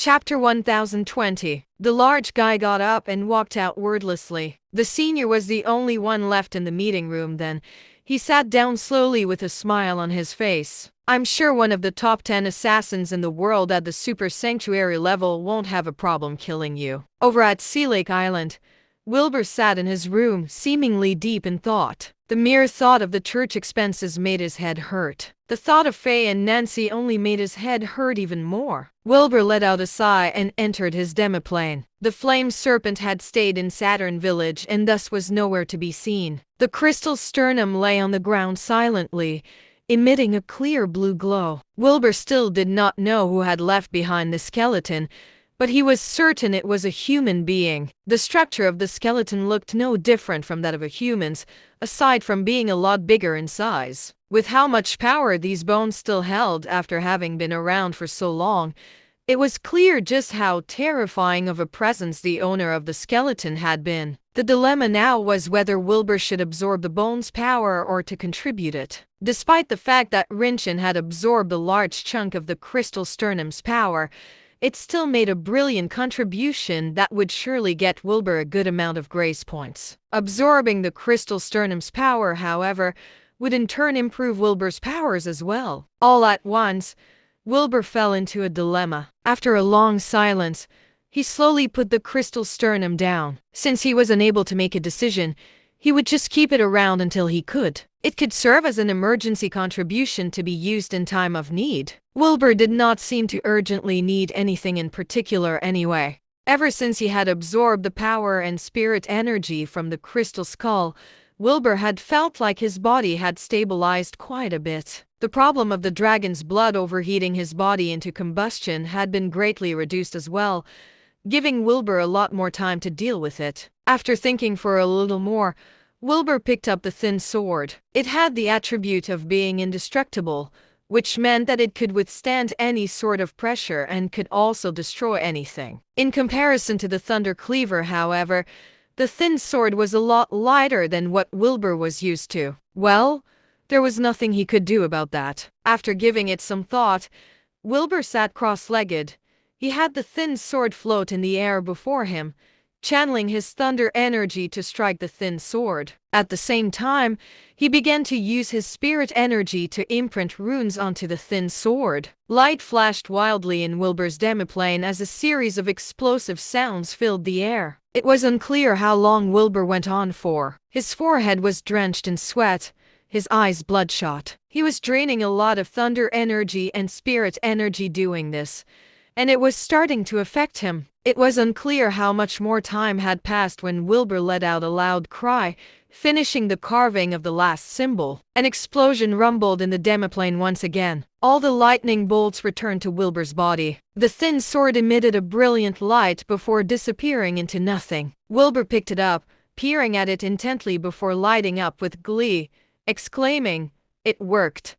Chapter 1020. The large guy got up and walked out wordlessly. The senior was the only one left in the meeting room then. He sat down slowly with a smile on his face. I'm sure one of the top 10 assassins in the world at the super sanctuary level won't have a problem killing you. Over at Sea Lake Island, Wilbur sat in his room, seemingly deep in thought. The mere thought of the church expenses made his head hurt. The thought of Faye and Nancy only made his head hurt even more. Wilbur let out a sigh and entered his demiplane. The flame serpent had stayed in Saturn Village and thus was nowhere to be seen. The crystal sternum lay on the ground silently, emitting a clear blue glow. Wilbur still did not know who had left behind the skeleton, but he was certain it was a human being. The structure of the skeleton looked no different from that of a human's, aside from being a lot bigger in size. With how much power these bones still held after having been around for so long, it was clear just how terrifying of a presence the owner of the skeleton had been. The dilemma now was whether Wilbur should absorb the bone's power or to contribute it. Despite the fact that Rinchen had absorbed a large chunk of the crystal sternum's power, it still made a brilliant contribution that would surely get Wilbur a good amount of grace points. Absorbing the crystal sternum's power, however, would in turn improve Wilbur's powers as well. All at once, Wilbur fell into a dilemma. After a long silence, he slowly put the crystal sternum down. Since he was unable to make a decision, he would just keep it around until he could. It could serve as an emergency contribution to be used in time of need. Wilbur did not seem to urgently need anything in particular anyway. Ever since he had absorbed the power and spirit energy from the crystal skull, Wilbur had felt like his body had stabilized quite a bit. The problem of the dragon's blood overheating his body into combustion had been greatly reduced as well, giving Wilbur a lot more time to deal with it. After thinking for a little more, Wilbur picked up the thin sword. It had the attribute of being indestructible, which meant that it could withstand any sort of pressure and could also destroy anything. In comparison to the Thunder Cleaver, however, the thin sword was a lot lighter than what Wilbur was used to. Well, there was nothing he could do about that. After giving it some thought, Wilbur sat cross-legged. He had the thin sword float in the air before him, channeling his thunder energy to strike the thin sword. At the same time, he began to use his spirit energy to imprint runes onto the thin sword. Light flashed wildly in Wilbur's demiplane as a series of explosive sounds filled the air. It was unclear how long Wilbur went on for. His forehead was drenched in sweat, his eyes bloodshot. He was draining a lot of thunder energy and spirit energy doing this, and it was starting to affect him. It was unclear how much more time had passed when Wilbur let out a loud cry, finishing the carving of the last symbol. An explosion rumbled in the demiplane once again. All the lightning bolts returned to Wilbur's body. The thin sword emitted a brilliant light before disappearing into nothing. Wilbur picked it up, peering at it intently before lighting up with glee, exclaiming, "It worked."